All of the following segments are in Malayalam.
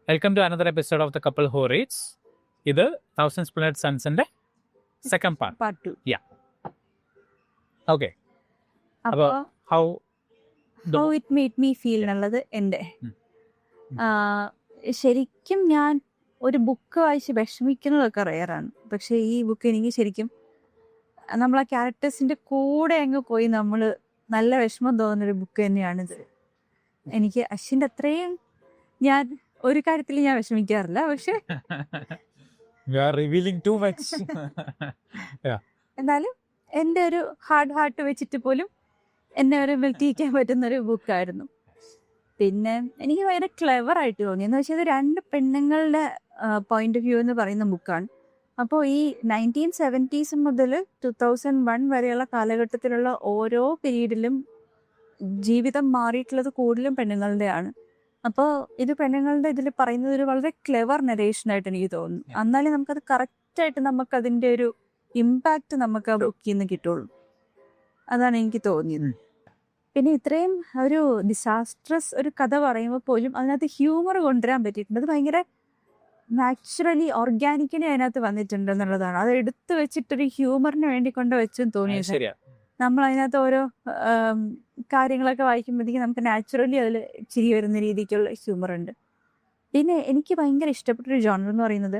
Welcome to another episode of the couple who reads. ഇത് 1000 Splintered Sunsന്റെ സെക്കൻഡ് പാർട്ട്. പാർട്ട് 2. ഓക്കെ, അപ്പോൾ how it made me feel എന്നുള്ളത് എൻ്റെ ശരിക്കും ഞാൻ ഒരു ബുക്ക് വായിച്ച് വിഷമിക്കുന്നതൊക്കെ റെയറാണ്. പക്ഷേ ഈ ബുക്ക് എനിക്ക് ശരിക്കും നമ്മളെ ക്യാരക്ടേഴ്സിൻ്റെ കൂടെ അങ്ങ് പോയി നമ്മൾ നല്ല വിഷമം തോന്നുന്നൊരു ബുക്ക് തന്നെയാണിത്. എനിക്ക് അശ്വിൻ്റെ അത്രയും ഞാൻ ഒരു കാര്യത്തിൽ ഞാൻ വിഷമിക്കാറില്ല, പക്ഷെ എന്നാലും എൻ്റെ ഒരു ഹാർട്ട് വെച്ചിട്ട് പോലും എന്നെ ഒരു മെൽറ്റിക്കാൻ പറ്റുന്നൊരു ബുക്കായിരുന്നു. പിന്നെ എനിക്ക് ഭയങ്കര ക്ലെവറായിട്ട് തോന്നി. എന്ന് വെച്ചാൽ ഇത് 2 പെണ്ണുങ്ങളുടെ പോയിന്റ് ഓഫ് വ്യൂ എന്ന് പറയുന്ന ബുക്കാണ്. അപ്പോൾ ഈ 1970s മുതൽ 2001 വരെയുള്ള കാലഘട്ടത്തിലുള്ള ഓരോ പീരീഡിലും ജീവിതം മാറിയിട്ടുള്ളത് കൂടുതലും പെണ്ണുങ്ങളുടെയാണ്. അപ്പോൾ ഇത് പെണ്ണുങ്ങളുടെ ഇതിൽ പറയുന്നത് ഒരു വളരെ ക്ലെവർ നരേഷനായിട്ട് എനിക്ക് തോന്നുന്നു. എന്നാലേ നമുക്കത് കറക്റ്റായിട്ട് നമുക്കതിൻ്റെ ഒരു ഇമ്പാക്റ്റ് നമുക്ക് ആ ബുക്കിൽ നിന്ന് കിട്ടുള്ളൂ. അതാണ് എനിക്ക് തോന്നിയത്. പിന്നെ ഇത്രയും ഒരു ഡിസാസ്ട്രസ് ഒരു കഥ പറയുമ്പോൾ പോലും അതിനകത്ത് ഹ്യൂമർ കൊണ്ടുവരാൻ പറ്റിയിട്ടുണ്ട്. അത് ഭയങ്കര നാച്ചുറലി ഓർഗാനിക്കലി അതിനകത്ത് വന്നിട്ടുണ്ട് എന്നുള്ളതാണ്. അത് എടുത്തു വെച്ചിട്ടൊരു ഹ്യൂമറിന് വേണ്ടി കൊണ്ട് വെച്ചും തോന്നിയത്. നമ്മൾ അതിനകത്ത് ഓരോ കാര്യങ്ങളൊക്കെ വായിക്കുമ്പോഴത്തേക്കും നമുക്ക് നാച്ചുറലി അതിൽ ചിരി വരുന്ന രീതിക്കുള്ള ഹ്യൂമർ ഉണ്ട്. പിന്നെ എനിക്ക് ഭയങ്കര ഇഷ്ടപ്പെട്ടൊരു ജോണർ എന്ന് പറയുന്നത്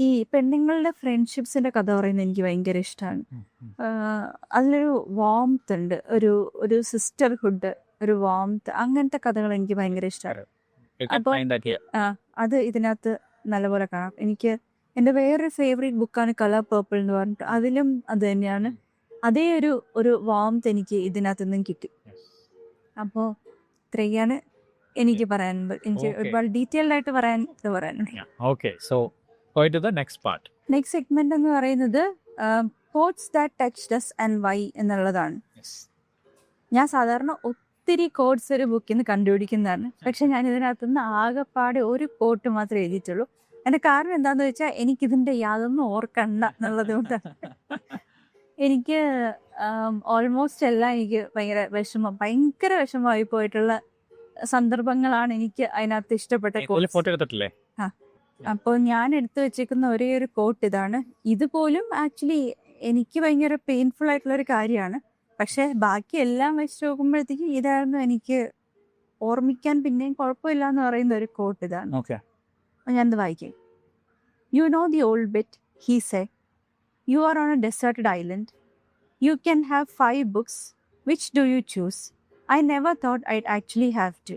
ഈ പെണ്ണുങ്ങളുടെ ഫ്രണ്ട്ഷിപ്സിന്റെ കഥ പറയുന്നത് എനിക്ക് ഭയങ്കര ഇഷ്ടമാണ്. അതിലൊരു വാംത്ത് ഉണ്ട്, ഒരു സിസ്റ്റർഹുഡ്, ഒരു വാംത്ത്, അങ്ങനത്തെ കഥകൾ എനിക്ക് ഭയങ്കര ഇഷ്ടമാണ്. അപ്പോൾ അത് ഇതിനകത്ത് നല്ലപോലെ കാണാം. എനിക്ക് എൻ്റെ വേറൊരു ഫേവറേറ്റ് ബുക്കാണ് കളർ പേർപ്പിൾ എന്ന് പറഞ്ഞിട്ട്, അതിലും അത് തന്നെയാണ്. അതേ ഒരു വാംത്ത് എനിക്ക് ഇതിനകത്ത് നിന്നും കിട്ടി. അപ്പോൾ ഇത്രയാണ് എനിക്ക് പറയാനുള്ളത്. എനിക്ക് ഒരുപാട് ഡീറ്റെയിൽഡ് ആയിട്ട് പറയാനുണ്ട്. നെക്സ്റ്റ് സെഗ്മെന്റ് എന്ന് പറയുന്നത് quotes that touched us and why എന്നുള്ളതാണ്. ഞാൻ സാധാരണ ഒത്തിരി കോട്ട്സ് ഒരു ബുക്കിൽ നിന്ന് കണ്ടുപിടിക്കുന്നതാണ്. പക്ഷെ ഞാൻ ഇതിനകത്തുനിന്ന് ആകെപ്പാടെ ഒരു കോട്ട് മാത്രമേ എഴുതിയിട്ടുള്ളൂ. എൻ്റെ കാരണം എന്താണെന്ന് വെച്ചാൽ എനിക്കിതിൻ്റെ യാതൊന്നും ഓർക്കണ്ട എന്നുള്ളത് കൊണ്ടാണ്. എനിക്ക് ഓൾമോസ്റ്റ് എല്ലാം എനിക്ക് ഭയങ്കര വിഷമമായി പോയിട്ടുള്ള സന്ദർഭങ്ങളാണ് എനിക്ക് അതിനകത്ത് ഇഷ്ടപ്പെട്ട കോട്ട്. അപ്പോൾ ഞാൻ എടുത്തു വെച്ചേക്കുന്ന ഒരേ ഒരു കോട്ട് ഇതാണ്. ഇതുപോലും ആക്ച്വലി എനിക്ക് ഭയങ്കര പെയിൻഫുൾ ആയിട്ടുള്ള ഒരു കാര്യമാണ്. പക്ഷെ ബാക്കി എല്ലാം വെച്ച് നോക്കുമ്പോഴത്തേക്കും ഇതായിരുന്നു എനിക്ക് ഓർമ്മിക്കാൻ പിന്നെയും കുഴപ്പമില്ല എന്ന് പറയുന്ന ഒരു കോട്ട് ഇതാണ്. ഞാനത് വായിക്കാം. You know the old bit, he said. You are on a deserted island. You can have 5 books. Which do you choose? I never thought I'd actually have to.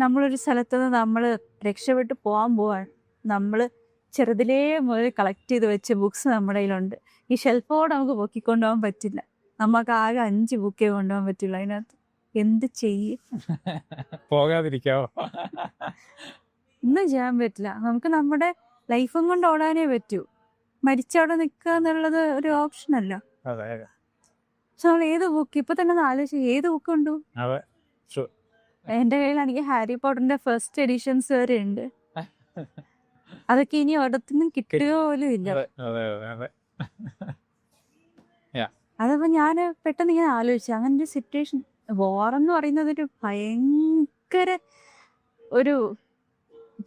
നമ്മളൊരു സ്ഥലത്ത് നിന്ന് നമ്മൾ രക്ഷപ്പെട്ട് പോവാണ്. നമ്മൾ ചെറുതിലേ മുതൽ കളക്ട് ചെയ്ത് വെച്ച ബുക്സ് നമ്മുടെ കയ്യിലുണ്ട്. ഈ ഷെൽഫോട് നമുക്ക് പൊക്കിക്കൊണ്ടുപോകാൻ പറ്റില്ല. നമുക്ക് ആകെ 5 ബുക്കേ കൊണ്ടുപോകാൻ പറ്റില്ല. അതിനകത്ത് എന്ത് ചെയ്യും? പോകാതിരിക്കാവോ? ഒന്നും ചെയ്യാൻ പറ്റില്ല. നമുക്ക് നമ്മുടെ ലൈഫും കൊണ്ട് ഓടാനേ പറ്റൂ. മരിച്ചവിടെ നിൽക്കുക എന്നുള്ളത് ഒരു ഓപ്ഷൻ അല്ല. നമ്മൾ ഏത് ബുക്ക് ഇപ്പൊ തന്നെ ആലോചിച്ച് ഏത് ബുക്ക് ഉണ്ടോ? എന്റെ കയ്യിലാണെങ്കിൽ ഹാരി പോട്ടറിന്റെ ഫസ്റ്റ് എഡിഷൻസ് വരെ ഉണ്ട്. അതൊക്കെ ഇനി ഒരിടത്തുനിന്നും കിട്ടുക പോലും ഇല്ല. അതപ്പോ ഞാൻ പെട്ടെന്ന് ഇങ്ങനെ ആലോചിച്ചു, അങ്ങനെ ഒരു സിറ്റുവേഷൻ. വാറെന്ന് പറയുന്നത് ഒരു ഭയങ്കര ഒരു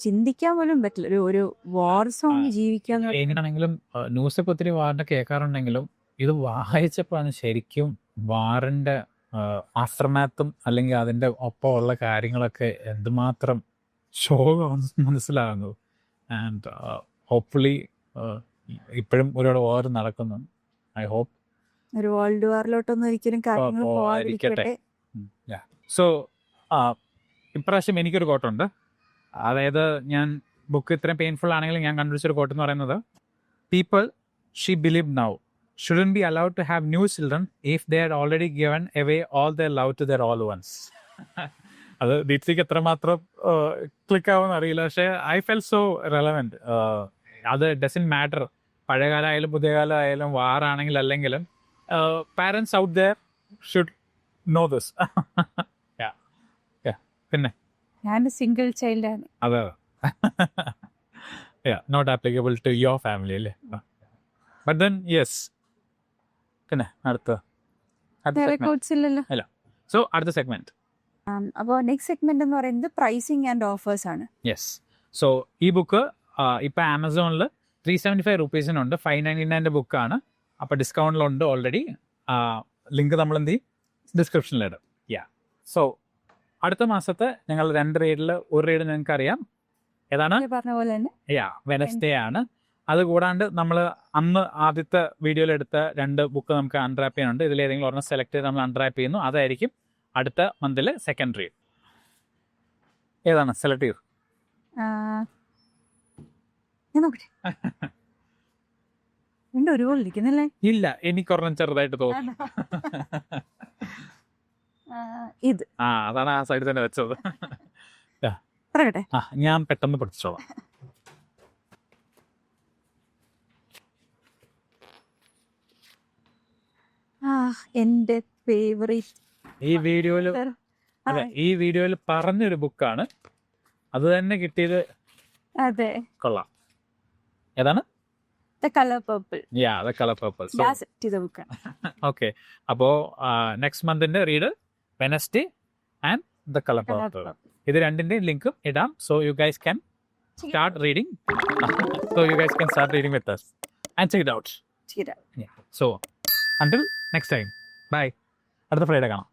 ചിന്തിക്കാൻ പോലും പറ്റില്ല ഒരു വാർ സോങ് ജീവിക്കാൻ. എങ്ങനെയാണെങ്കിലും ന്യൂസ് ഒക്കെ ഒത്തിരി വാറിന്റെ കേൾക്കാറുണ്ടെങ്കിലും ഇത് വായിച്ചപ്പോഴാണ് ശരിക്കും വാറിന്റെ ആഫ്റ്റർമാത്തും അല്ലെങ്കിൽ അതിന്റെ ഒപ്പമുള്ള കാര്യങ്ങളൊക്കെ എന്തുമാത്രം ശോകമാണെന്ന് മനസ്സിലാകുന്നു. ആൻഡ് ഹോപ്പ്ഫുള്ളി ഇപ്പോഴും ഒരുപാട് വാർ നടക്കുന്നു. ഐ ഹോപ്പ് ഒരു വേൾഡ് വാറിലോട്ടൊന്നും ഒരിക്കലും കാര്യങ്ങൾ പോകാതിരിക്കട്ടെ. സോ ഇപ്രാവശ്യം എനിക്കൊരു കോട്ടുണ്ട്. അതായത് ഞാൻ ബുക്ക് ഇത്രയും പെയിൻഫുൾ ആണെങ്കിലും ഞാൻ കണ്ടുപിടിച്ചൊരു കോട്ട് എന്ന് പറയുന്നത്, people she believe now shouldn't be allowed to have new children if they had already given away all their love to their all ones. അത് ദീപ്തിക്ക് എത്രമാത്രം ക്ലിക്ക് ആവുമെന്ന് അറിയില്ല, പക്ഷേ ഐ ഫെൽ സോ റെലവെന്റ്. അത് ഡസൻറ്റ് മാറ്റർ, പഴയകാലം ആയാലും പുതിയ കാലം ആയാലും വാറാണെങ്കിൽ അല്ലെങ്കിലും parents out there should know this. പിന്നെ ഞാൻ സിംഗിൾ ചൈൽഡ് ആണ്. അതെ, not applicable to your family അല്ലേ? But then yes. പിന്നെ അടുത്ത കോട്ട്സ് ഇല്ലല്ലോ. സോ അടുത്ത സെഗ്മെന്റ് അപ്പോൾ നെക്സ്റ്റ് സെഗ്മെന്റ് എന്ന് പറയുന്നത് പ്രൈസിങ് ആൻഡ് ഓഫേഴ്സ് ആണ്. യെസ്. സോ ഈ ബുക്ക് ഇപ്പോൾ ആമസോണിൽ 375 റുപ്പീസിനുണ്ട്. 599 ബുക്കാണ്. അപ്പോൾ ഡിസ്കൗണ്ടിലുണ്ട് ഓൾറെഡി. ലിങ്ക് നമ്മൾ എന്ത് ചെയ്യും, ഡിസ്ക്രിപ്ഷനിലിടും. സോ അടുത്ത മാസത്തെ ഞങ്ങൾ 2 റീഡിൽ ഒരു റീഡ് നിങ്ങൾക്ക് അറിയാം ഏതാണ്? പറഞ്ഞ പോലെ തന്നെ വെനസ്ഡേ ആണ്. അതുകൂടാണ്ട് നമ്മൾ അന്ന് ആദ്യത്തെ വീഡിയോയിൽ എടുത്ത 2 ബുക്ക് നമുക്ക് അൺറാപ്പ് ചെയ്യാനുണ്ട്. ഇതിലേതെങ്കിലും ഒരെണ്ണം സെലക്ട് ചെയ്ത് നമ്മൾ അൺറാപ്പ് ചെയ്യുന്നു. അതായിരിക്കും അടുത്ത മന്തിൽ സെക്കൻഡ് റീഡ്. ഏതാണ് സെലക്ട് ചെയ്തു? ഞാൻ നോക്കട്ടെ. രണ്ടും ഒരുപോലെ ഇരിക്കുന്നില്ലേ? ഇല്ല, എനിക്കൊരെണ്ണം ചെറുതായിട്ട് തോന്നുന്നു. ഇത് അതാണ് ആ സൈഡിൽ തന്നെ വെച്ചത്. പറയട്ടെ. ഞാൻ പെട്ടെന്ന് പഠിച്ചോളാം. എന്റെ ഫേവറേറ്റ് ഈ വീഡിയോയിൽ പറഞ്ഞൊരു ബുക്കാണ്. അത് തന്നെ കിട്ടിയത്. അതെ, കൊള്ളാം. ഏതാണ്? The Color Purple. The Color Purple. Okay, അപ്പോൾ നെക്സ്റ്റ് മന്തിന്റെ read Wednesday and The Color Purple. ഇത് രണ്ടിന്റെയും ലിങ്കും ഇടാം. So you guys can start reading. With us and check it out. So until next time, bye. അടുത്ത ഫ്രൈഡേ കാണാം.